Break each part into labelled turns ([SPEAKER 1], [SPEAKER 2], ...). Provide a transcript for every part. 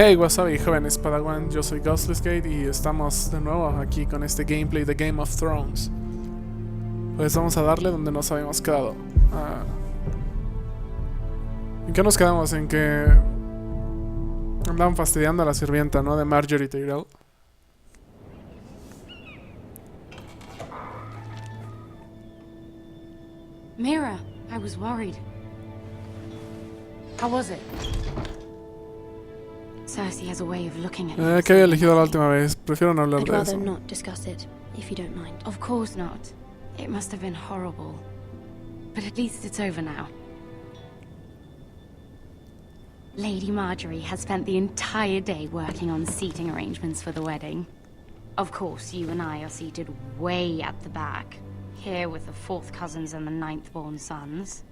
[SPEAKER 1] Hey, whazabi, jóvenes padawan, yo soy Gate y estamos de nuevo aquí con este gameplay de Game of Thrones. Pues vamos a darle donde nos habíamos quedado. ¿En qué nos quedamos? En que andaban fastidiando a la sirvienta, ¿no? De Marjorie Tyrell.
[SPEAKER 2] Mira, I was worried. How was it? Cersei has a way of looking at
[SPEAKER 1] ¿Qué había elegido la última vez? Prefiero no hablar
[SPEAKER 3] I'd
[SPEAKER 1] de
[SPEAKER 3] rather
[SPEAKER 1] eso.
[SPEAKER 3] not discuss it, if you don't mind.
[SPEAKER 2] Of course not. It must have been horrible. But at least it's over now. Lady Marjorie has spent the entire day working on seating arrangements for the wedding. Of course, you and I are seated way at the back, here with the 4th cousins and the 9th-born sons.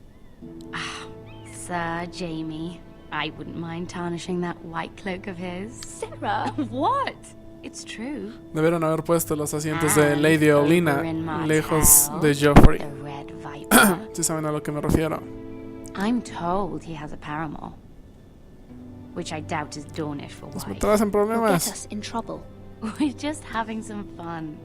[SPEAKER 2] Ah, Sir Jaime. I wouldn't mind tarnishing that white cloak of his.
[SPEAKER 3] Sarah!
[SPEAKER 2] What? It's true.
[SPEAKER 1] Debieron haber puesto los asientos de Lady Olenna lejos de
[SPEAKER 2] The
[SPEAKER 1] Joffrey.
[SPEAKER 2] Red Viper.
[SPEAKER 1] Si saben a lo que me refiero.
[SPEAKER 2] I'm told he has a paramour, which I doubt is Dornish for
[SPEAKER 1] Nos
[SPEAKER 2] wife.
[SPEAKER 1] meterás en
[SPEAKER 3] You'll get
[SPEAKER 1] problemas.
[SPEAKER 3] us in trouble.
[SPEAKER 2] We're just having some fun.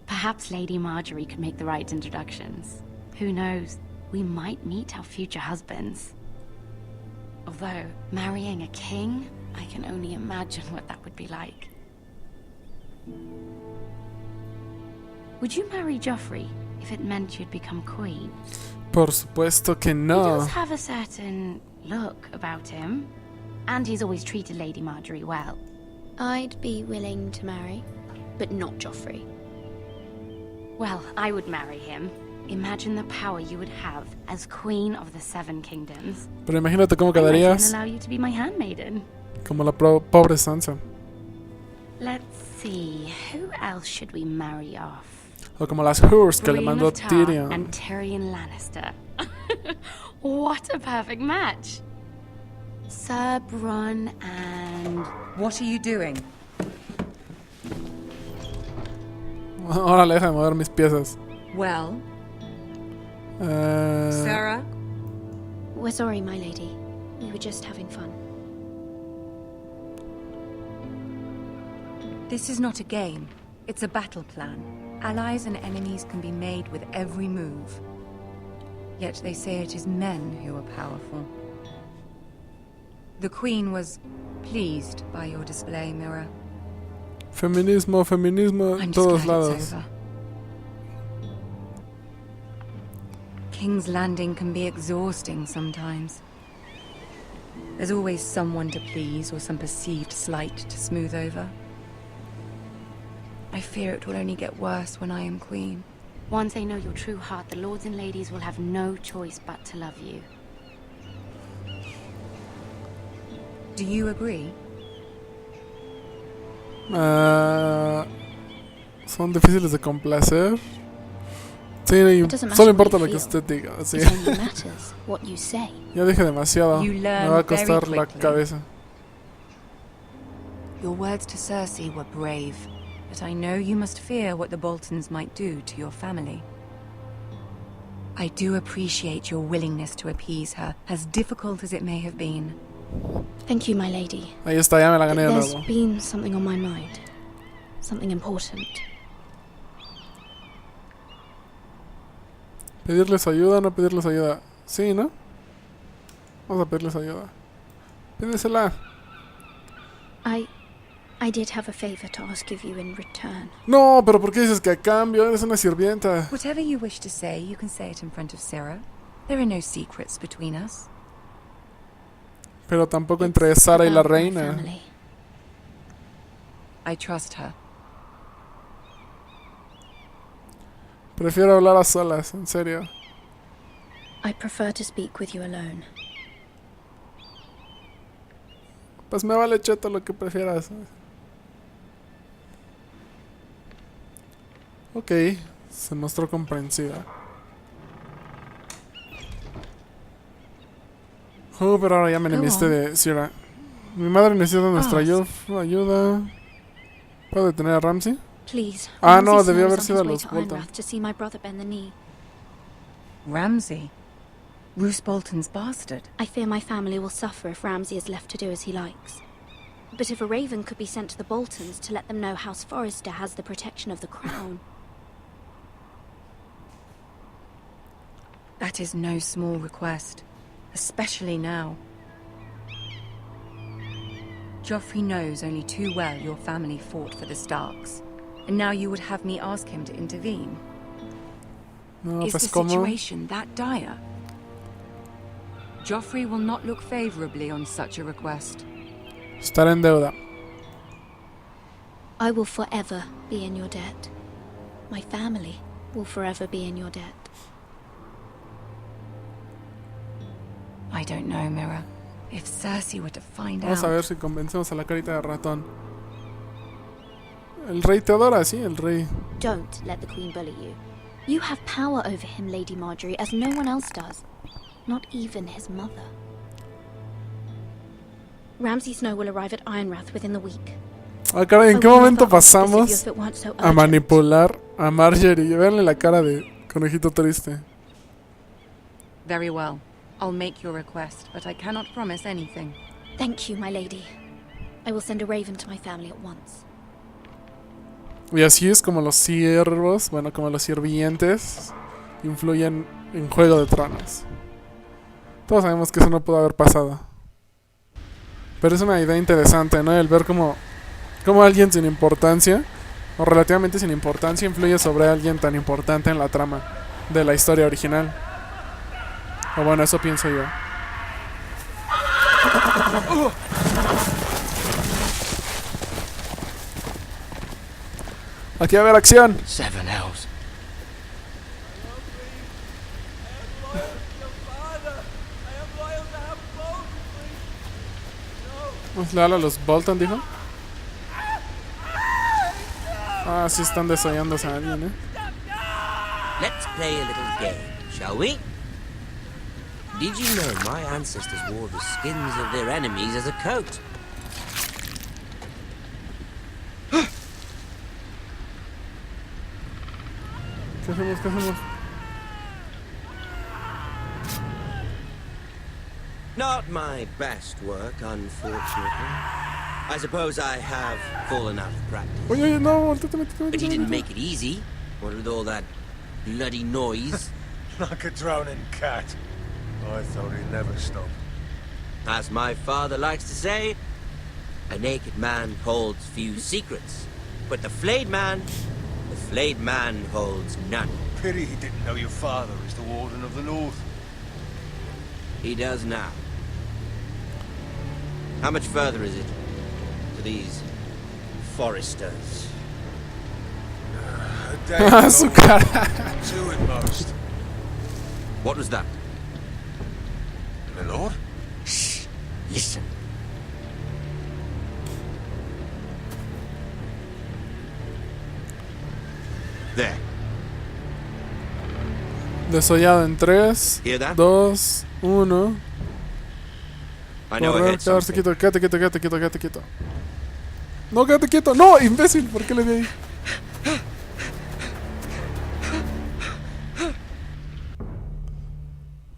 [SPEAKER 2] Perhaps Lady Marjorie could make the right introductions. Who knows? We might meet our future husbands. Although, marrying a king, I can only imagine what that would be like. Would you marry Joffrey if it meant you'd become queen?
[SPEAKER 1] Por supuesto que
[SPEAKER 2] He
[SPEAKER 1] no.
[SPEAKER 2] does have a certain look about him, and he's always treated Lady Marjorie well.
[SPEAKER 3] I'd be willing to marry, but not Joffrey.
[SPEAKER 2] Well, I would marry him. Imagine the power you would have as Queen of the Seven Kingdoms.
[SPEAKER 1] Pero imagínate cómo
[SPEAKER 2] I might even
[SPEAKER 1] quedarías
[SPEAKER 2] allow you to be my handmaiden.
[SPEAKER 1] como la pobre Sansa.
[SPEAKER 2] Let's see, who else should we marry off?
[SPEAKER 1] O como las Hurs que le
[SPEAKER 2] Brienne
[SPEAKER 1] mandó
[SPEAKER 2] of Tarth
[SPEAKER 1] Tyrion.
[SPEAKER 2] and Tyrion Lannister. What a perfect match. Sir Bronn and...
[SPEAKER 4] What are you doing?
[SPEAKER 1] Ahora deja de mover mis piezas.
[SPEAKER 4] Well,
[SPEAKER 1] Eh,
[SPEAKER 4] Sarah?
[SPEAKER 3] We're sorry, my lady. We were just having fun.
[SPEAKER 4] This is not a game. It's a battle plan. Allies and enemies can be made with every move. Yet they say it is men who are powerful. The Queen was pleased by your display, Mira.
[SPEAKER 1] Feminismo, feminismo en
[SPEAKER 4] I'm just
[SPEAKER 1] todos
[SPEAKER 4] glad
[SPEAKER 1] lados.
[SPEAKER 4] it's over. King's Landing can be exhausting sometimes. There's always someone to please or some perceived slight to smooth over. I fear it will only get worse when I am queen.
[SPEAKER 2] Once they know your true heart, the lords and ladies will have no choice but to love you.
[SPEAKER 4] Do you agree?
[SPEAKER 1] Son difíciles de complacer. Sí,
[SPEAKER 3] It doesn't matter
[SPEAKER 1] solo
[SPEAKER 3] what
[SPEAKER 1] importa
[SPEAKER 3] you
[SPEAKER 1] lo que
[SPEAKER 3] feel.
[SPEAKER 1] usted diga. Sí.
[SPEAKER 3] It only matters what you say.
[SPEAKER 1] Ya dije demasiado.
[SPEAKER 4] You
[SPEAKER 1] Me
[SPEAKER 4] learn
[SPEAKER 1] va a
[SPEAKER 4] very
[SPEAKER 1] costar la
[SPEAKER 4] quickly.
[SPEAKER 1] cabeza.
[SPEAKER 4] Your words to Cersei were brave, but I know you must fear what the Boltons might do to your family. I do appreciate your willingness to appease her, as difficult as it may have been.
[SPEAKER 3] Thank you, my lady.
[SPEAKER 1] Ahí está, ya me la gané de
[SPEAKER 3] There's
[SPEAKER 1] nuevo.
[SPEAKER 3] been something on my mind. Something important.
[SPEAKER 1] ¿Pedirles ayuda o no pedirles ayuda? Sí, ¿no? Vamos a pedirles ayuda. Pídesela.
[SPEAKER 3] I did have a favor to ask of you in return.
[SPEAKER 1] No, pero ¿por qué dices que a cambio? Eres una sirvienta.
[SPEAKER 4] Whatever you wish to say, you can say it in front of Sarah. There are no secrets between us.
[SPEAKER 1] Pero tampoco entre Sara y la
[SPEAKER 3] About my
[SPEAKER 1] reina.
[SPEAKER 3] family.
[SPEAKER 4] I trust her.
[SPEAKER 1] Prefiero hablar a solas, en serio.
[SPEAKER 3] I prefer to speak with you alone.
[SPEAKER 1] Pues me vale cheto lo que prefieras. Ok, se mostró comprensiva. Pero ahora ya me
[SPEAKER 4] Go
[SPEAKER 1] enemiste
[SPEAKER 4] on.
[SPEAKER 1] de Sierra. Mi madre necesita nuestra
[SPEAKER 4] Ask.
[SPEAKER 1] ayuda. ¿Puedo detener a Ramsay?
[SPEAKER 3] Please.
[SPEAKER 1] Ah, no,
[SPEAKER 3] Ramsay
[SPEAKER 1] debió
[SPEAKER 3] Snow
[SPEAKER 1] haber
[SPEAKER 3] is
[SPEAKER 1] sido
[SPEAKER 3] on his way
[SPEAKER 1] los
[SPEAKER 3] to
[SPEAKER 1] Bolton.
[SPEAKER 3] Ironrath to see my brother bend the knee.
[SPEAKER 4] Ramsay? Roose Bolton's bastard.
[SPEAKER 3] I fear my family will suffer if Ramsay is left to do as he likes. But if a raven could be sent to the Boltons to let them know House Forrester has the protection of the crown...
[SPEAKER 4] That is no small request, especially now. Joffrey knows only too well your family fought for the Starks, and now you would have me ask him to intervene.
[SPEAKER 1] No,
[SPEAKER 4] Is the
[SPEAKER 1] pues como.
[SPEAKER 4] situation that dire? Joffrey will not look favorably on such a request.
[SPEAKER 1] Estar en deuda.
[SPEAKER 3] I will forever be in your debt. My family will forever be in your debt.
[SPEAKER 4] I don't know, Mira. If Cersei were to find
[SPEAKER 1] Vamos a
[SPEAKER 4] out...
[SPEAKER 1] ver si convencemos a la carita de ratón. El rey te adora, sí, el rey.
[SPEAKER 3] Don't let the Queen bully you. You have power over him, Lady Marjorie, as no one else does. Not even his mother. Ramsay Snow will arrive at Ironrath within the week.
[SPEAKER 1] Ah, caray, ¿en qué momento pasamos
[SPEAKER 3] If it weren't so
[SPEAKER 1] a
[SPEAKER 3] urgent.
[SPEAKER 1] manipular a Marjorie? Veanle la cara de conejito triste.
[SPEAKER 4] Very well. I'll make your request, but I cannot promise anything.
[SPEAKER 3] Thank you, my lady. I will send a raven to my family at once.
[SPEAKER 1] Y así es como los siervos, bueno, como los sirvientes influyen en Juego de Tronos. Todos sabemos que eso no pudo haber pasado. Pero es una idea interesante, ¿no? El ver cómo alguien sin importancia, o relativamente sin importancia, influye sobre alguien tan importante en la trama de la historia original. O bueno, eso pienso yo. Aquí va a haber acción.
[SPEAKER 5] Seven elves.
[SPEAKER 1] ¿Es leal a los Bolton, dijo? Ah, sí están desollándose a alguien,
[SPEAKER 5] Let's play a little game, shall we? Did you know my ancestors wore the skins of their enemies as a coat?
[SPEAKER 1] ¿Qué hacemos? ¿Qué hacemos?
[SPEAKER 5] Not my best work, unfortunately. I suppose I have fallen out of practice.
[SPEAKER 1] Oye, oye, no, métete.
[SPEAKER 5] But he didn't make it easy. What with all that bloody noise?
[SPEAKER 6] Like a drowning cat. I thought he'd never stop.
[SPEAKER 5] As my father likes to say, a naked man holds few secrets. But the flayed man holds none.
[SPEAKER 6] Pity he didn't know your father is the Warden of the North.
[SPEAKER 5] He does now. How much further is it to these foresters?
[SPEAKER 6] A day
[SPEAKER 1] Su
[SPEAKER 6] long,
[SPEAKER 1] cara.
[SPEAKER 6] 2 at most.
[SPEAKER 5] What was that?
[SPEAKER 6] My lord?
[SPEAKER 5] Shh! Listen. There.
[SPEAKER 1] Desollado en 3,
[SPEAKER 5] Hear that?
[SPEAKER 1] 2, 1.
[SPEAKER 5] I know I
[SPEAKER 1] Correr,
[SPEAKER 5] heard
[SPEAKER 1] quedarse
[SPEAKER 5] something.
[SPEAKER 1] quieto, quédate quieto. No, quédate quieto. No, imbécil, ¿por qué le di ahí?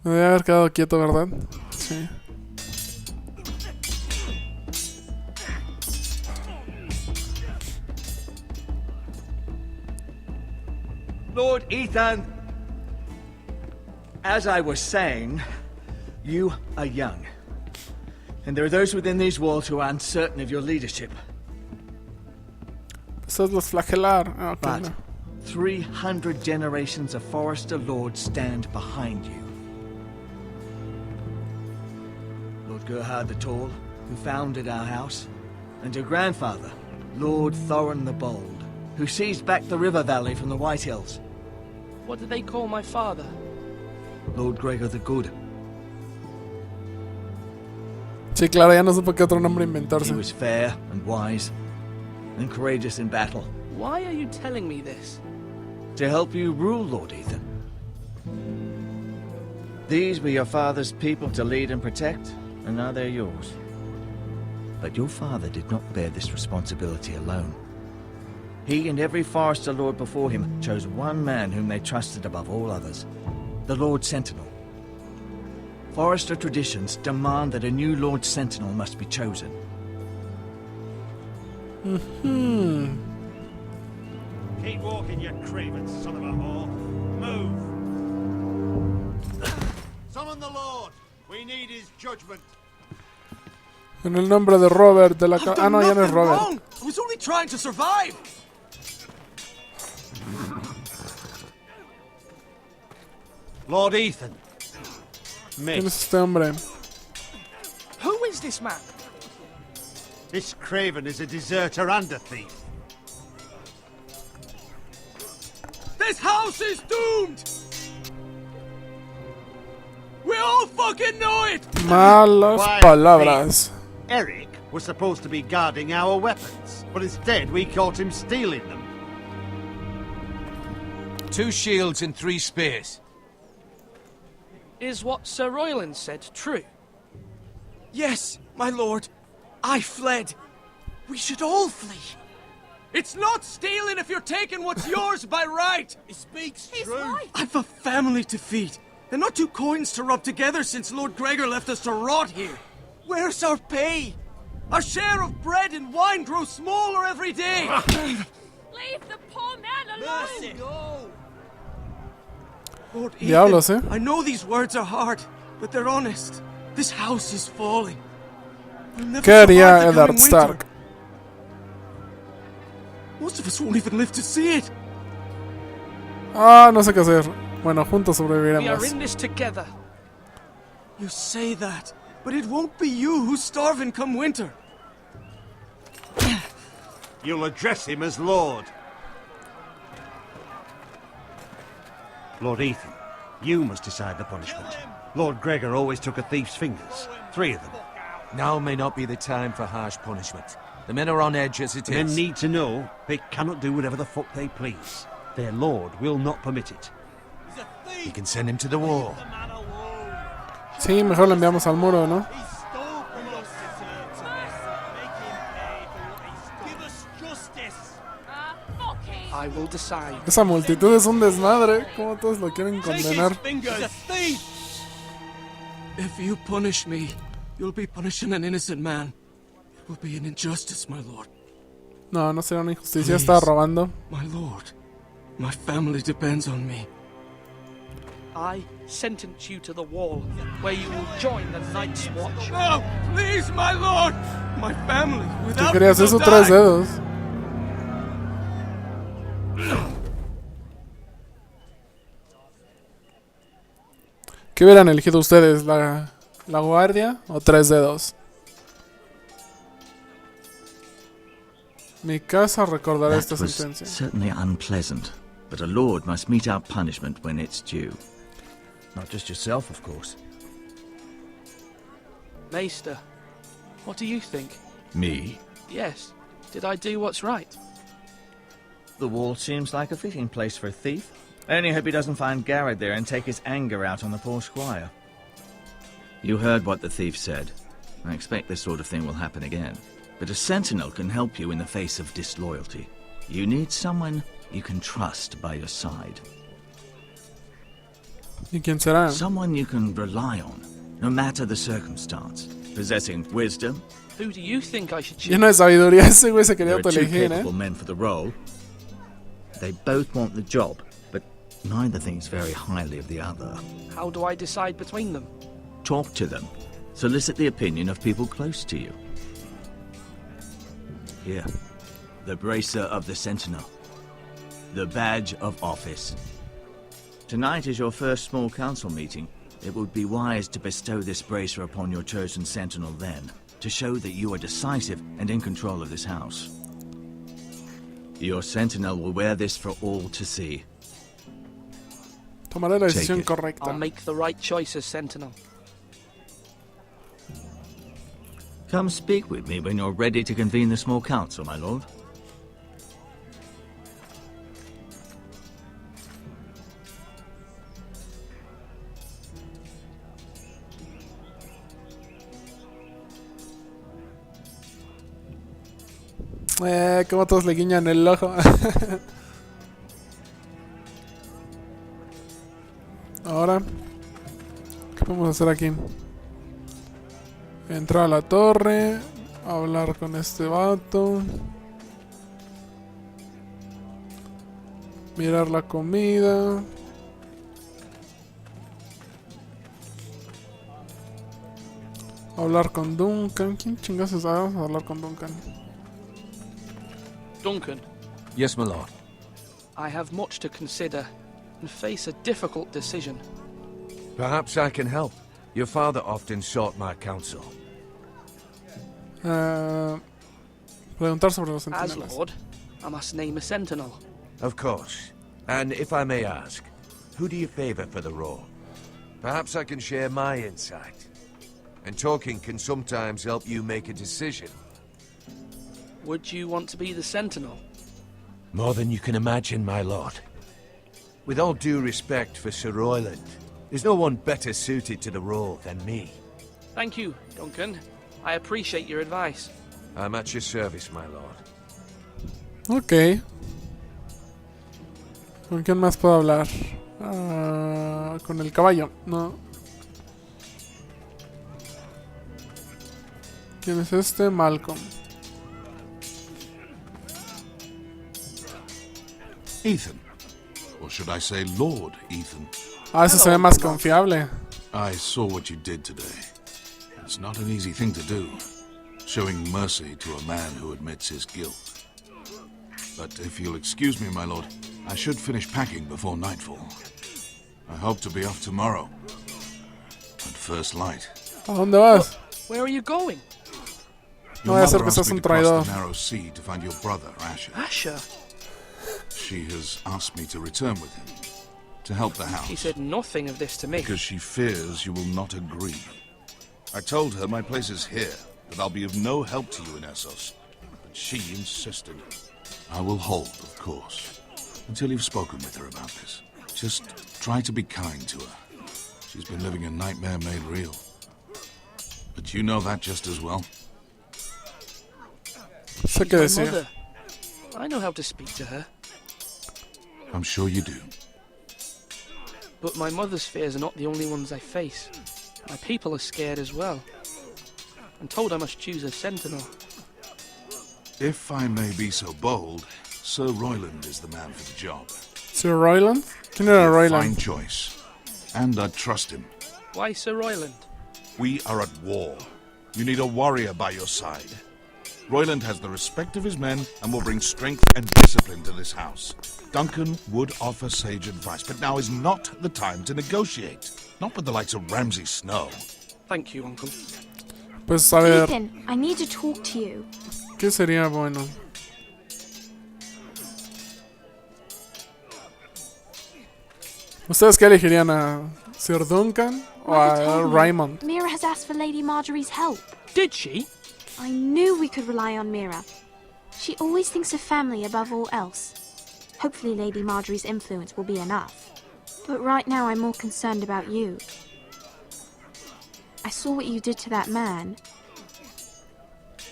[SPEAKER 1] Me debe haber quedado quieto, ¿verdad? Sí.
[SPEAKER 7] Lord Ethan, as I was saying, you are young. And there are those within these walls who are uncertain of your leadership.
[SPEAKER 1] Eso es los flagelar. Ah, ok,
[SPEAKER 7] But
[SPEAKER 1] no.
[SPEAKER 7] 300 generations of Forester lords stand behind you. Lord Gerhard the Tall, who founded our house, and your grandfather, Lord Thorin the Bold, who seized back the river valley from the White Hills.
[SPEAKER 8] What did they call my father?
[SPEAKER 7] Lord Gregor the Good.
[SPEAKER 1] Sí, claro, ya no supo qué otro nombre
[SPEAKER 7] He
[SPEAKER 1] inventarse.
[SPEAKER 7] was fair and wise, and courageous in battle.
[SPEAKER 8] Why are you telling me this?
[SPEAKER 7] To help you rule, Lord Ethan. These were your father's people to lead and protect, and now they're yours. But your father did not bear this responsibility alone. He and every Forester Lord before him chose one man whom they trusted above all others, the Lord Sentinel. Forester traditions demand that a new Lord Sentinel must be chosen.
[SPEAKER 6] Keep walking, you craven son of a whore. Move. Summon the Lord. We need his judgment.
[SPEAKER 1] En el nombre de Robert de la Ah, no, ya no es Robert.
[SPEAKER 9] I was only trying to survive.
[SPEAKER 6] Lord Ethan.
[SPEAKER 1] ¿Quién
[SPEAKER 6] Me.
[SPEAKER 1] es este hombre?
[SPEAKER 8] Who is this man?
[SPEAKER 6] This craven is a deserter and a thief.
[SPEAKER 9] This house is doomed. We all fucking know it.
[SPEAKER 1] Malas
[SPEAKER 6] Why,
[SPEAKER 1] palabras.
[SPEAKER 6] Eric was supposed to be guarding our weapons, but instead we caught him stealing them.
[SPEAKER 10] 2 shields and 3 spears.
[SPEAKER 8] Is what Sir Royland said true?
[SPEAKER 9] Yes, my lord. I fled. We should all flee. It's not stealing if you're taking what's yours by right.
[SPEAKER 6] He speaks true.
[SPEAKER 9] I've a family to feed, and not 2 coins to rub together since Lord Gregor left us to rot here. Where's our pay? Our share of bread and wine grows smaller every day.
[SPEAKER 11] Leave the poor man alone!
[SPEAKER 6] Mercy. No.
[SPEAKER 9] Lord Ethan,
[SPEAKER 1] Diablos, eh?
[SPEAKER 9] I know these words are hard, but they're honest. This house is falling. We'll never
[SPEAKER 1] ¿Qué haría
[SPEAKER 9] survive the
[SPEAKER 1] Eddard
[SPEAKER 9] coming
[SPEAKER 1] Stark?
[SPEAKER 9] winter. Most of us won't even live to see it.
[SPEAKER 1] Ah, no sé qué hacer. Bueno, juntos
[SPEAKER 8] We are
[SPEAKER 1] sobreviviremos.
[SPEAKER 8] in this together.
[SPEAKER 9] You say that, but it won't be you who's starving come winter.
[SPEAKER 6] You'll address him as Lord. Lord Ethan, you must decide the punishment. Lord Gregor always took a thief's fingers. 3 of them.
[SPEAKER 10] Now may not be the time for harsh punishment. The men are on edge as it
[SPEAKER 6] The men
[SPEAKER 10] is.
[SPEAKER 6] need to know they cannot do whatever the fuck they please. Their lord will not permit it.
[SPEAKER 10] You can send him to the wall.
[SPEAKER 1] Sí, mejor lo enviamos al muro, ¿no?
[SPEAKER 8] I will decide.
[SPEAKER 1] Esa multitud es un desmadre. ¿Cómo todos lo quieren condenar?
[SPEAKER 9] If you punish me, you'll be punishing an innocent man. It will be an injustice, my lord.
[SPEAKER 1] No, no será una injusticia. Está robando.
[SPEAKER 9] My lord, my family depends on me.
[SPEAKER 8] I sentence you to the wall, where you will join the Night's Watch.
[SPEAKER 9] No, please, my lord! My family,
[SPEAKER 1] ¿Qué
[SPEAKER 9] without
[SPEAKER 1] querías?
[SPEAKER 9] me,
[SPEAKER 1] Eso
[SPEAKER 9] they'll
[SPEAKER 1] 3
[SPEAKER 9] die.
[SPEAKER 1] dedos. ¿Qué hubieran elegido ustedes? ¿La guardia o 3 dedos? Mi casa recordará esta
[SPEAKER 7] That was
[SPEAKER 1] sentencia.
[SPEAKER 7] certainly unpleasant, but a lord must mete out punishment when it's due. Not just yourself, of course.
[SPEAKER 8] Maester, what do you think?
[SPEAKER 7] Me?
[SPEAKER 8] Yes. Did I do what's right?
[SPEAKER 7] The wall seems like a fitting place for a thief. I only hope he doesn't find Garrett there and take his anger out on the poor squire. You heard what the thief said. I expect this sort of thing will happen again. But a sentinel can help you in the face of disloyalty. You need someone you can trust by your side.
[SPEAKER 1] ¿Y quién será?
[SPEAKER 7] Someone you can rely on, no matter the circumstance. Possessing wisdom.
[SPEAKER 8] Who do you think I should choose?
[SPEAKER 1] Lleno de sabiduría, ese güey se
[SPEAKER 7] There
[SPEAKER 1] quería
[SPEAKER 7] are 2
[SPEAKER 1] autoelegir,
[SPEAKER 7] capable men for the role. They both want the job, but neither thinks very highly of the other.
[SPEAKER 8] How do I decide between them?
[SPEAKER 7] Talk to them. Solicit the opinion of people close to you. Here, the bracer of the Sentinel. The badge of office. Tonight is your first small council meeting. It would be wise to bestow this bracer upon your chosen Sentinel then, to show that you are decisive and in control of this house. Your Sentinel will wear this for all to see.
[SPEAKER 1] Tomaré la decisión
[SPEAKER 7] Take it.
[SPEAKER 1] correcta.
[SPEAKER 8] I'll make the right choice as Sentinel.
[SPEAKER 7] Come speak with me when you're ready to convene the small council, my lord.
[SPEAKER 1] Como todos le guiñan el ojo. Ahora, vamos a hacer aquí? Entrar a la torre, hablar con este vato, mirar la comida. Hablar con Duncan. ¿Quién chingados es? Vamos a hablar con Duncan.
[SPEAKER 8] Duncan,
[SPEAKER 10] Yes, my lord.
[SPEAKER 8] I have much to consider and face a difficult decision.
[SPEAKER 10] Perhaps I can help. Your father often sought my counsel.
[SPEAKER 1] Preguntar sobre los
[SPEAKER 8] As
[SPEAKER 1] centinelas.
[SPEAKER 8] Lord, I must name a sentinel.
[SPEAKER 10] Of course. And if I may ask, who do you favor for the role? Perhaps I can share my insight. And talking can sometimes help you make a decision.
[SPEAKER 8] Would you want to be the sentinel?
[SPEAKER 10] More than you can imagine, my lord. With all due respect for Sir Royland, there's no one better suited to the role than me.
[SPEAKER 8] Thank you, Duncan. I appreciate your advice.
[SPEAKER 10] I'm at your service, my lord.
[SPEAKER 1] Ok. ¿Con quién más puedo hablar? Con el caballo, no. ¿Quién es este? Malcolm.
[SPEAKER 12] Ethan. Or should I say Lord Ethan?
[SPEAKER 1] Ese se ve más confiable.
[SPEAKER 12] I saw what you did today. It's not an easy thing to do, showing mercy to a man who admits his guilt. But if you'll excuse me, my lord, I should finish packing before nightfall. I hope to be off tomorrow. At first light.
[SPEAKER 1] ¿A dónde vas?
[SPEAKER 8] Where are you going?
[SPEAKER 1] No
[SPEAKER 12] Your
[SPEAKER 1] voy a hacer
[SPEAKER 12] mother
[SPEAKER 1] que
[SPEAKER 12] asked
[SPEAKER 1] seas
[SPEAKER 12] me
[SPEAKER 1] un
[SPEAKER 12] to cross
[SPEAKER 1] traidor.
[SPEAKER 12] the narrow sea to find your brother, Asher.
[SPEAKER 8] Asher?
[SPEAKER 12] She has asked me to return with him, to help the house.
[SPEAKER 8] She said nothing of this to me.
[SPEAKER 12] Because she fears you will not agree. I told her my place is here, that I'll be of no help to you in Essos. But she insisted. I will hold, of course, until you've spoken with her about this. Just try to be kind to her. She's been living a nightmare made real. But you know that just as well.
[SPEAKER 1] Sé qué
[SPEAKER 8] My
[SPEAKER 1] decir.
[SPEAKER 8] mother. I know how to speak to her.
[SPEAKER 12] I'm sure you do.
[SPEAKER 8] But my mother's fears are not the only ones I face. My people are scared as well. I'm told I must choose a sentinel.
[SPEAKER 12] If I may be so bold, Sir Royland is the man for the job.
[SPEAKER 1] Sir Royland? ¿Quién era
[SPEAKER 12] A fine
[SPEAKER 1] Royland?
[SPEAKER 12] choice. And I trust him.
[SPEAKER 8] Why Sir Royland?
[SPEAKER 12] We are at war. You need a warrior by your side. Royland has the respect of his men and will bring strength and discipline to this house. Duncan would offer sage advice, but now is not the time to negotiate. Not with the likes of Ramsay Snow.
[SPEAKER 8] Thank you, Uncle.
[SPEAKER 1] Pues a ver,
[SPEAKER 3] Ethan, I need to talk to you.
[SPEAKER 1] ¿qué sería bueno? ¿Ustedes qué elegirían? ¿A Sir Duncan o
[SPEAKER 3] Mother
[SPEAKER 1] a
[SPEAKER 3] told me
[SPEAKER 1] Raymond?
[SPEAKER 3] Mira has asked for Lady Marjorie's help.
[SPEAKER 8] Did she?
[SPEAKER 3] I knew we could rely on Mira. She always thinks of family above all else. Hopefully Lady Marjorie's influence will be enough. But right now I'm more concerned about you. I saw what you did to that man.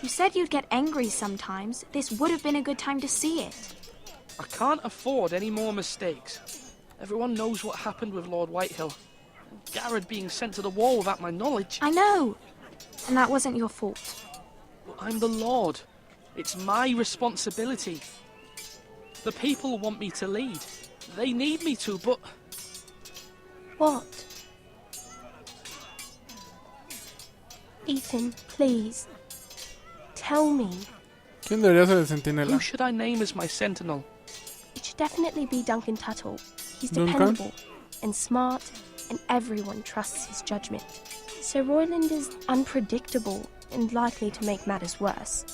[SPEAKER 3] You said you'd get angry sometimes. This would have been a good time to see it.
[SPEAKER 8] I can't afford any more mistakes. Everyone knows what happened with Lord Whitehill. Garrett being sent to the wall without my knowledge.
[SPEAKER 3] I know. And that wasn't your fault.
[SPEAKER 8] But I'm the Lord. It's my responsibility. The people want me to lead. They need me to, but...
[SPEAKER 13] What? Ethan, please. Tell me.
[SPEAKER 1] ¿Quién debería ser el centinela?
[SPEAKER 8] Who should I name as my sentinel?
[SPEAKER 13] It should definitely be Duncan Tuttle. He's
[SPEAKER 1] Duncan?
[SPEAKER 13] dependable and smart, and everyone trusts his judgment. Sir Royland is unpredictable and likely to make matters worse.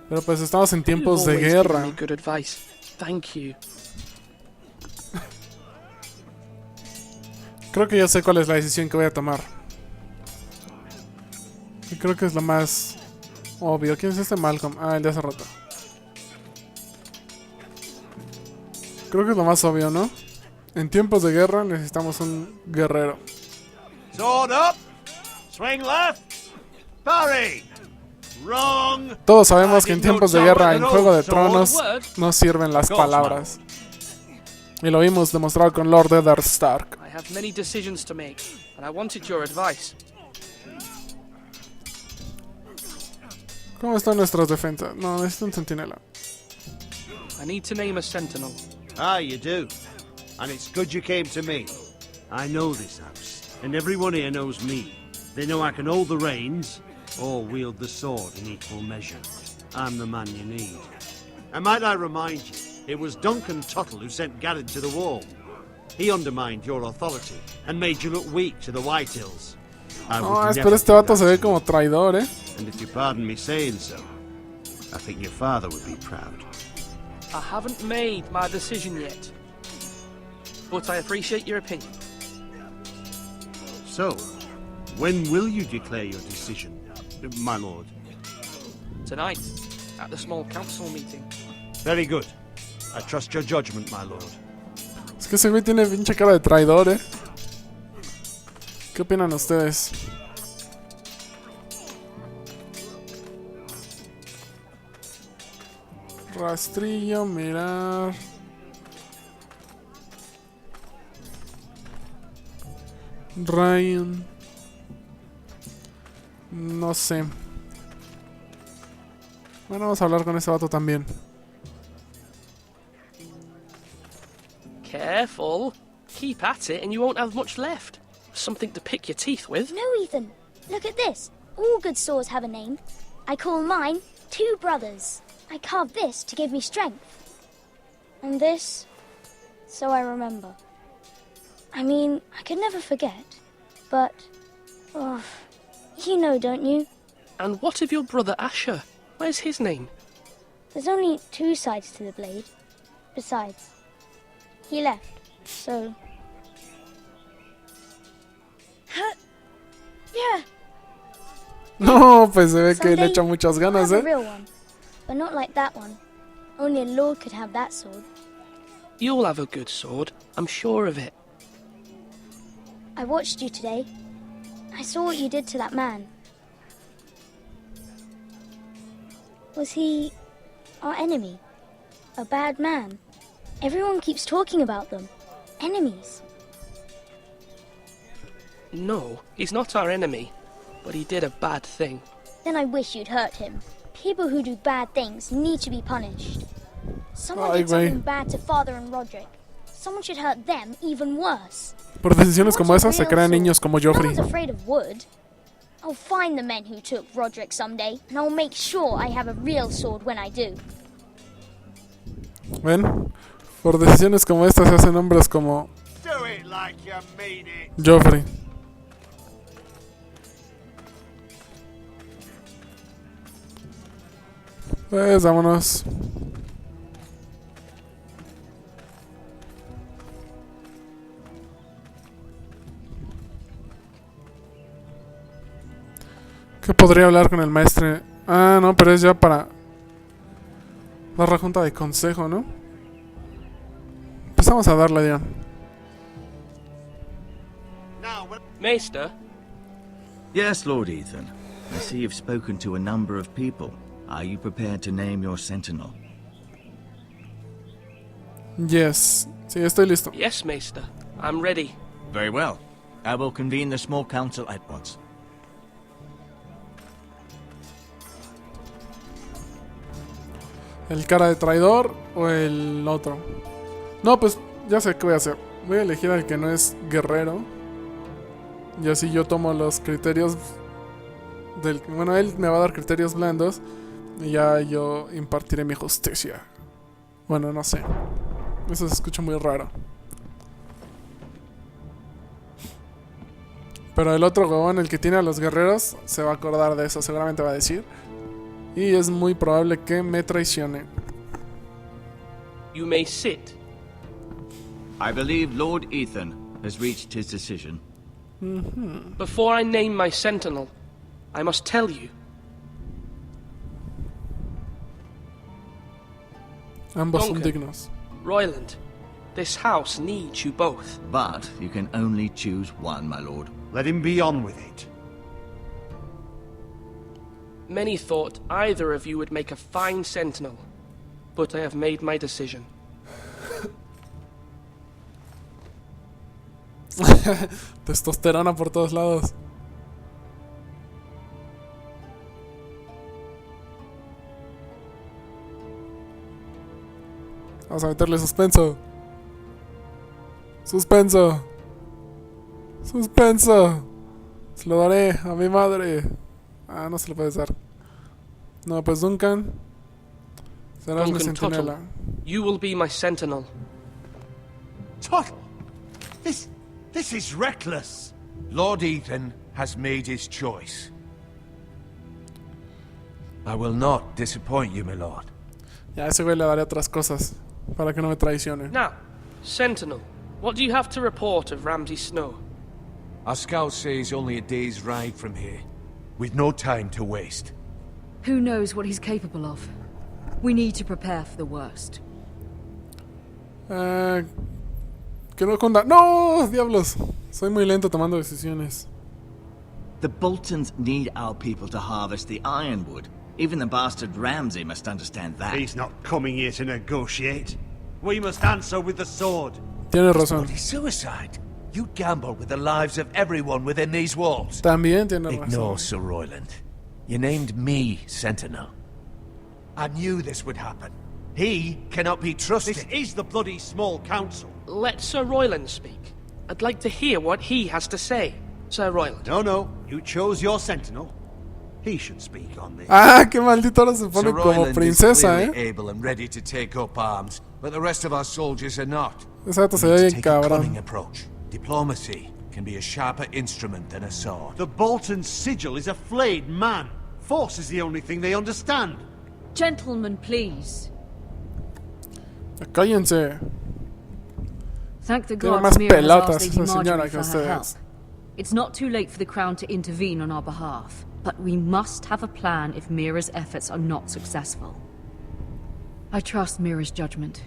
[SPEAKER 1] Pero pues estamos en
[SPEAKER 8] You've
[SPEAKER 1] tiempos de
[SPEAKER 8] always given
[SPEAKER 1] guerra.
[SPEAKER 8] me good advice. Thank you.
[SPEAKER 1] Creo que ya sé cuál es la decisión que voy a tomar. Y creo que es la más obvio. ¿Quién es este Malcolm? Ah, el de hace rato. Creo que es lo más obvio, ¿no? En tiempos de guerra necesitamos un guerrero.
[SPEAKER 6] Sword up! Swing left! Parry! Wrong!
[SPEAKER 1] Todos sabemos que en tiempos de guerra, en Juego de
[SPEAKER 8] Sword
[SPEAKER 1] Tronos,
[SPEAKER 8] word.
[SPEAKER 1] no sirven las
[SPEAKER 6] Of course,
[SPEAKER 1] palabras. Y lo vimos demostrado con Lord Eddard Stark.
[SPEAKER 8] I have many decisions to make, and I wanted your advice.
[SPEAKER 1] ¿Cómo están nuestras defensas? No, necesito un centinela.
[SPEAKER 8] I need to name a sentinel.
[SPEAKER 6] Ah, you do. And it's good you came to me. I know this house, and everyone here knows me. They know I can hold the reins, or wield the sword in equal measure. I'm the man you need. And might I remind you, it was Duncan Tuttle who sent Garrett to the wall. He undermined your authority, and made you look weak to the Whitehills.
[SPEAKER 1] No, pero este vato se ve como traidor, eh.
[SPEAKER 6] And if you pardon me saying so, I think your father would be proud.
[SPEAKER 8] I haven't made my decision yet, but I appreciate your opinion.
[SPEAKER 6] So, when will you declare your decision, my lord?
[SPEAKER 8] Tonight, at the small council meeting.
[SPEAKER 6] Very good. I trust your judgment, my lord.
[SPEAKER 1] Es que ese güey tiene pinche cara de traidor, eh. ¿Qué opinan ustedes? Rastrillo, mirar. Ryan. No sé. Bueno, vamos a hablar con ese vato también.
[SPEAKER 8] Careful. Keep at it and you won't have much left. Something to pick your teeth with.
[SPEAKER 14] No, Ethan. Look at this. All good swords have a name. I call mine Two Brothers. I carved this to give me strength. And this, so I remember. I mean, I could never forget. But, oh, you know, don't you?
[SPEAKER 8] And what of your brother Asher? Where's his name?
[SPEAKER 14] There's only two sides to the blade. Besides, he left, so... Yeah.
[SPEAKER 1] No, pues se ve que le echa muchas ganas,
[SPEAKER 14] a real one, but not like that one. Only a lord could have that sword.
[SPEAKER 8] You'll have a good sword, I'm sure of it.
[SPEAKER 14] I watched you today. I saw what you did to that man. Was he our enemy? A bad man? Everyone keeps talking about them. Enemies.
[SPEAKER 8] No, he's not our enemy, but he did a bad thing.
[SPEAKER 14] Then I wish you'd hurt him. People who do bad things need to be punished. Someone did something bad to Father and Roderick. Someone should hurt them even worse.
[SPEAKER 1] Por decisiones como esas se crean niños como Joffrey.
[SPEAKER 14] No one's afraid of wood. I'll find the men who took Roderick someday, and I'll make sure I have a real sword when I do.
[SPEAKER 1] ¿Ven? Por decisiones como estas se hacen hombres como Joffrey. Pues vámonos. ¿Qué podría hablar con el maestre? Ah, no, pero es ya para dar la junta de consejo, ¿no? Empezamos a darle ya.
[SPEAKER 8] Maester?
[SPEAKER 7] Yes, Lord Ethan. I see you've spoken to a number of people. Are you prepared to name your sentinel?
[SPEAKER 1] Yes. Sí, estoy listo.
[SPEAKER 8] Yes, Maester. I'm ready.
[SPEAKER 7] Very well. I will convene the small council at once.
[SPEAKER 1] ¿El cara de traidor o el otro? No, pues ya sé qué voy a hacer. Voy a elegir al que no es guerrero. Y así yo tomo los criterios del... Bueno, él me va a dar criterios blandos. Y ya yo impartiré mi justicia. Bueno, no sé. Eso se escucha muy raro. Pero el otro huevón, el que tiene a los guerreros, se va a acordar de eso. Seguramente va a decir. Y es muy probable que me traicione.
[SPEAKER 8] You may sit.
[SPEAKER 7] I believe Lord Ethan has reached his decision.
[SPEAKER 8] Before I name my sentinel, I must tell you.
[SPEAKER 1] Ambos son
[SPEAKER 8] Duncan,
[SPEAKER 1] dignos.
[SPEAKER 8] Royland, this house needs you both.
[SPEAKER 7] But you can only choose one, my lord.
[SPEAKER 6] Let him be on with it.
[SPEAKER 8] Many thought either of you would make a fine sentinel, but I have made my decision.
[SPEAKER 1] Testosterona por todos lados. Vamos a meterle suspenso. Suspenso. Suspenso. Se lo daré a mi madre. Ah, no se lo puedes dar. No, pues Duncan. Serás mi
[SPEAKER 8] Duncan
[SPEAKER 1] centinela.
[SPEAKER 8] Tuttle, you will be my sentinel.
[SPEAKER 6] Tuttle! This is reckless.
[SPEAKER 10] Lord Ethan has made his choice. I will not disappoint you, my lord.
[SPEAKER 1] Ya, a ese güey le daré otras cosas para que no me traicione.
[SPEAKER 8] Now, sentinel, what do you have to report of Ramsay Snow?
[SPEAKER 10] Our scout says only a day's ride from here, with no time to waste.
[SPEAKER 15] Who knows what he's capable of? We need to prepare for the worst.
[SPEAKER 1] Que no conda. ¡No! ¡Diablos! Soy muy lento tomando decisiones.
[SPEAKER 7] The Boltons need our people to harvest the ironwood. Even the bastard Ramsay must understand that.
[SPEAKER 6] He's not coming here to negotiate. We must answer with the sword.
[SPEAKER 1] Tienes razón.
[SPEAKER 10] Bloody suicide. You gamble with the lives of everyone within these walls.
[SPEAKER 1] También tienes
[SPEAKER 10] Ignore
[SPEAKER 1] razón.
[SPEAKER 10] Sir Royland. You named me Sentinel. I knew this would happen. He cannot be trusted.
[SPEAKER 6] This is the bloody small council.
[SPEAKER 8] Let Sir Royland speak. I'd like to hear what he has to say. Sir Royland.
[SPEAKER 6] No. You chose your sentinel. He should speak on this.
[SPEAKER 1] Ah, qué maldito ahora se pone
[SPEAKER 10] Sir
[SPEAKER 1] como
[SPEAKER 10] Royland
[SPEAKER 1] princesa,
[SPEAKER 10] is clearly
[SPEAKER 1] eh.
[SPEAKER 10] able and ready to take up arms, but the rest of our soldiers are not.
[SPEAKER 1] Exacto, se
[SPEAKER 10] We
[SPEAKER 1] ve
[SPEAKER 10] need to
[SPEAKER 1] bien
[SPEAKER 10] take a cunning
[SPEAKER 1] cabrón.
[SPEAKER 10] approach. Diplomacy can be a sharper instrument than a sword.
[SPEAKER 6] The Bolton sigil is a flayed man. Force is the only thing they understand.
[SPEAKER 15] Gentlemen, please.
[SPEAKER 1] Cállense.
[SPEAKER 15] Thank the
[SPEAKER 1] Tiene
[SPEAKER 15] gods
[SPEAKER 1] más
[SPEAKER 15] Mira has
[SPEAKER 1] pelotas
[SPEAKER 15] asked Lady
[SPEAKER 1] esa señora
[SPEAKER 15] Marjorie
[SPEAKER 1] que
[SPEAKER 15] for her help.
[SPEAKER 1] ustedes.
[SPEAKER 15] It's not too late for the Crown to intervene on our behalf, but we must have a plan if Mira's efforts are not successful. I trust Mira's judgment.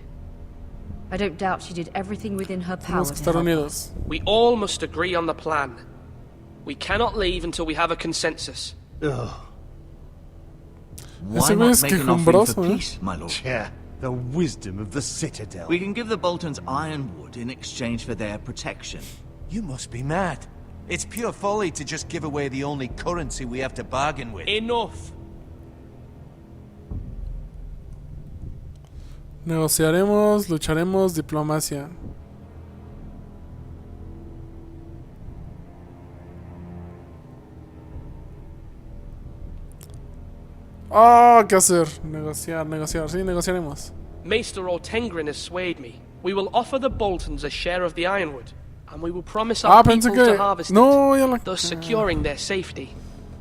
[SPEAKER 15] I don't doubt she did everything within her power
[SPEAKER 1] Tenemos que
[SPEAKER 15] to
[SPEAKER 1] estar
[SPEAKER 15] help
[SPEAKER 1] unidos.
[SPEAKER 8] We all must agree on the plan. We cannot leave until we have a consensus.
[SPEAKER 6] Ugh.
[SPEAKER 7] Why
[SPEAKER 1] Ese güey
[SPEAKER 7] not
[SPEAKER 1] es
[SPEAKER 7] make an offering for
[SPEAKER 1] quejumbroso, eh.
[SPEAKER 7] peace, my lord?
[SPEAKER 6] Yeah, the wisdom of the Citadel.
[SPEAKER 7] We can give the Boltons ironwood in exchange for their protection.
[SPEAKER 10] You must be mad. It's pure folly to just give away the only currency we have to bargain with.
[SPEAKER 8] Enough.
[SPEAKER 1] Negociaremos, lucharemos, diplomacia. Oh, ¿qué hacer? Negociar. Sí, negociaremos.
[SPEAKER 8] Maester Ortengrin has swayed me. We will offer the Boltons a share of the ironwood, and we will promise our
[SPEAKER 1] pensé
[SPEAKER 8] people
[SPEAKER 1] que...
[SPEAKER 8] to harvest
[SPEAKER 1] No, ya
[SPEAKER 8] it,
[SPEAKER 1] la...
[SPEAKER 8] thus securing their safety.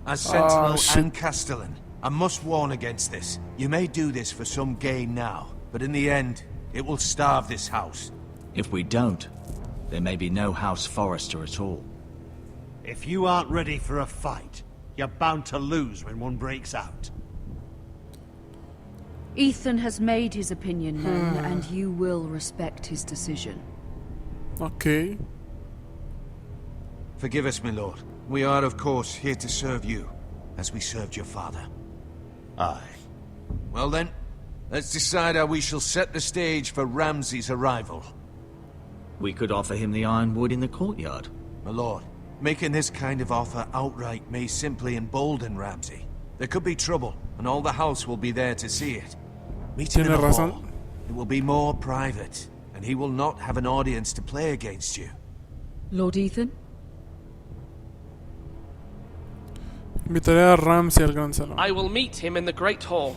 [SPEAKER 10] As Sentinel
[SPEAKER 1] shit.
[SPEAKER 10] and Castellan, I must warn against this. You may do this for some gain now, but in the end, it will starve this house.
[SPEAKER 7] If we don't, there may be no House Forrester at all.
[SPEAKER 6] If you aren't ready for a fight, you're bound to lose when one breaks out.
[SPEAKER 15] Ethan has made his opinion known, and you will respect his decision.
[SPEAKER 1] Ok.
[SPEAKER 10] Forgive us, my lord. We are, of course, here to serve you, as we served your father.
[SPEAKER 6] Aye.
[SPEAKER 10] Well then, let's decide how we shall set the stage for Ramsay's arrival.
[SPEAKER 7] We could offer him the ironwood in the courtyard.
[SPEAKER 10] My lord, making this kind of offer outright may simply embolden Ramsay. There could be trouble, and all the house will be there to see it. Meet him in
[SPEAKER 1] Tiene
[SPEAKER 10] a
[SPEAKER 1] razón.
[SPEAKER 10] hall. It will be more private, and he will not have an audience to play against you.
[SPEAKER 15] Lord Ethan?
[SPEAKER 1] Invitaré a Ramsay al gran salón.
[SPEAKER 8] I will meet him in the Great Hall.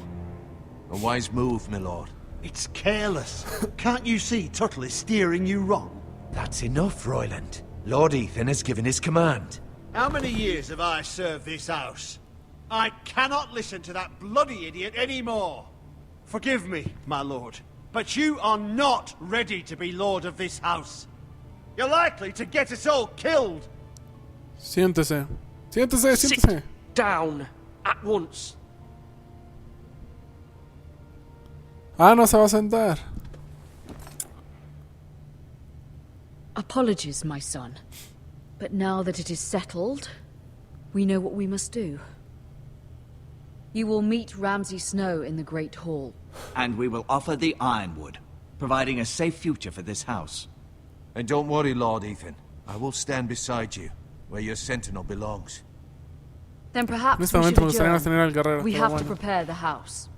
[SPEAKER 10] A wise move, my lord.
[SPEAKER 6] It's careless. Can't you see Tuttle is steering you wrong?
[SPEAKER 10] That's enough, Royland. Lord Ethan has given his command.
[SPEAKER 6] How many years have I served this house? I cannot listen to that bloody idiot anymore. Forgive me, my lord, but you are not ready to be lord of this house. You're likely to get us all killed.
[SPEAKER 1] Siéntese. Siéntese.
[SPEAKER 8] Sit down at once.
[SPEAKER 1] Ah, no se va a sentar.
[SPEAKER 15] Apologies, my son. But now that it is settled, we know what we must do. You will meet Ramsay Snow in the Great Hall.
[SPEAKER 7] And we will offer the ironwood, providing a safe future for this house.
[SPEAKER 10] And don't worry, Lord Ethan. I will stand beside you, where your sentinel belongs.
[SPEAKER 15] Then
[SPEAKER 1] En
[SPEAKER 15] perhaps
[SPEAKER 1] este
[SPEAKER 15] we
[SPEAKER 1] momento
[SPEAKER 15] should
[SPEAKER 1] me gustaría más
[SPEAKER 15] adjourn.
[SPEAKER 1] tener al guerrero.
[SPEAKER 15] We
[SPEAKER 1] pero
[SPEAKER 15] have to
[SPEAKER 1] bueno.
[SPEAKER 15] prepare the house.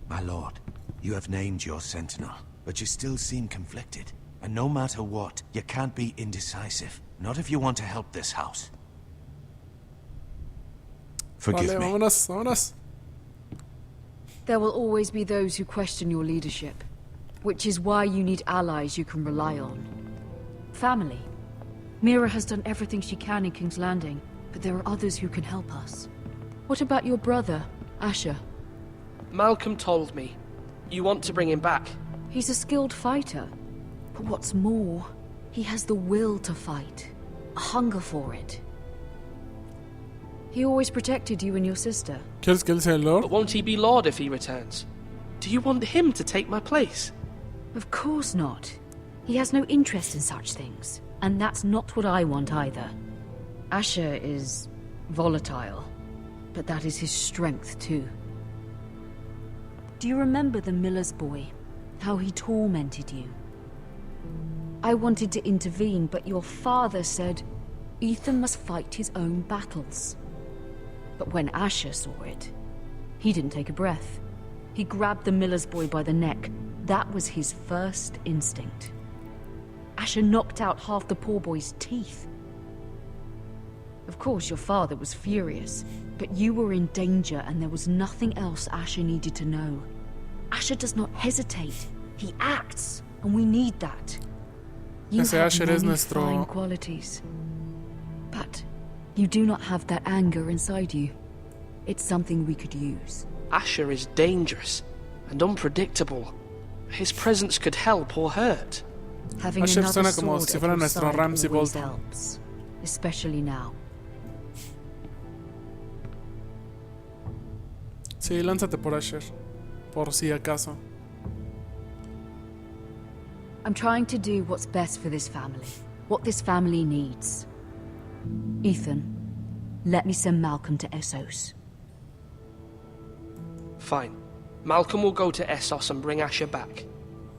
[SPEAKER 10] My lord, you have named your sentinel, but you still seem conflicted. And no matter what, you can't be indecisive. Not if you want to help this house. Forgive
[SPEAKER 1] Vale,
[SPEAKER 10] me.
[SPEAKER 1] vámonos, vámonos.
[SPEAKER 15] There will always be those who question your leadership, which is why you need allies you can rely on. Family. Mira has done everything she can in King's Landing, but there are others who can help us. What about your brother, Asher?
[SPEAKER 8] Malcolm told me. You want to bring him back?
[SPEAKER 15] He's a skilled fighter. But what's more, he has the will to fight. A hunger for it. He always protected you and your sister.
[SPEAKER 1] ¿Quieres que él sea el
[SPEAKER 8] But
[SPEAKER 1] Lord?
[SPEAKER 8] won't he be Lord if he returns? Do you want him to take my place?
[SPEAKER 15] Of course not. He has no interest in such things. And that's not what I want either. Asher is volatile. But that is his strength too. Do you remember the miller's boy? How he tormented you? I wanted to intervene, but your father said Ethan must fight his own battles. But when Asher saw it, he didn't take a breath. He grabbed the miller's boy by the neck. That was his first instinct. Asher knocked out half the poor boy's teeth. Of course, your father was furious, but you were in danger and there was nothing else Asher needed to know. Asher does not hesitate. He acts, and we need that. You
[SPEAKER 1] Ese
[SPEAKER 15] have
[SPEAKER 1] Asher es
[SPEAKER 15] many
[SPEAKER 1] nuestro-
[SPEAKER 15] fine qualities, but you do not have that anger inside you. It's something we could use.
[SPEAKER 8] Asher is dangerous and unpredictable. His presence could help or hurt.
[SPEAKER 15] Having
[SPEAKER 1] Asher
[SPEAKER 15] another
[SPEAKER 1] suena como
[SPEAKER 15] sword
[SPEAKER 1] si
[SPEAKER 15] at
[SPEAKER 1] fuera
[SPEAKER 15] your
[SPEAKER 1] nuestro
[SPEAKER 15] side
[SPEAKER 1] Ramsay
[SPEAKER 15] always
[SPEAKER 1] Bolton.
[SPEAKER 15] helps, especially now.
[SPEAKER 1] Sí, lánzate por Asher. Por si acaso.
[SPEAKER 15] I'm trying to do what's best for this family. What this family needs. Ethan, let me send Malcolm to Essos.
[SPEAKER 8] Fine. Malcolm will go to Essos and bring Asher back.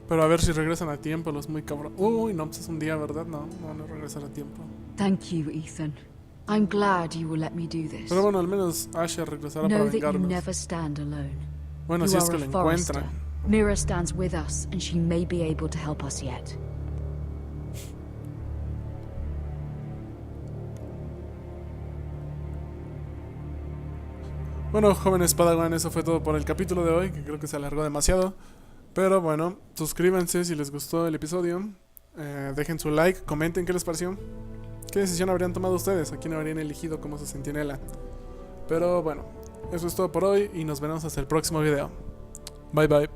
[SPEAKER 1] Pero a ver si regresan a tiempo los muy cabrón. Uy, no, pues es un día, ¿verdad? No, no van a regresar a tiempo.
[SPEAKER 15] Thank you, Ethan. I'm glad you will let me do this.
[SPEAKER 1] Pero bueno, al menos Asher regresará para
[SPEAKER 15] Know that you
[SPEAKER 1] vengarnos.
[SPEAKER 15] never stand alone.
[SPEAKER 1] Bueno,
[SPEAKER 15] You
[SPEAKER 1] si es
[SPEAKER 15] are
[SPEAKER 1] que
[SPEAKER 15] a
[SPEAKER 1] lo
[SPEAKER 15] forester.
[SPEAKER 1] encuentran.
[SPEAKER 15] Mira stands with us, and she may be able to help us yet.
[SPEAKER 1] Bueno, jóvenes padawan, eso fue todo por el capítulo de hoy, que creo que se alargó demasiado. Pero bueno, suscríbanse si les gustó el episodio. Dejen su like, comenten qué les pareció. ¿Qué decisión habrían tomado ustedes? ¿A quién habrían elegido como su centinela? Pero bueno, eso es todo por hoy y nos vemos hasta el próximo video. Bye bye.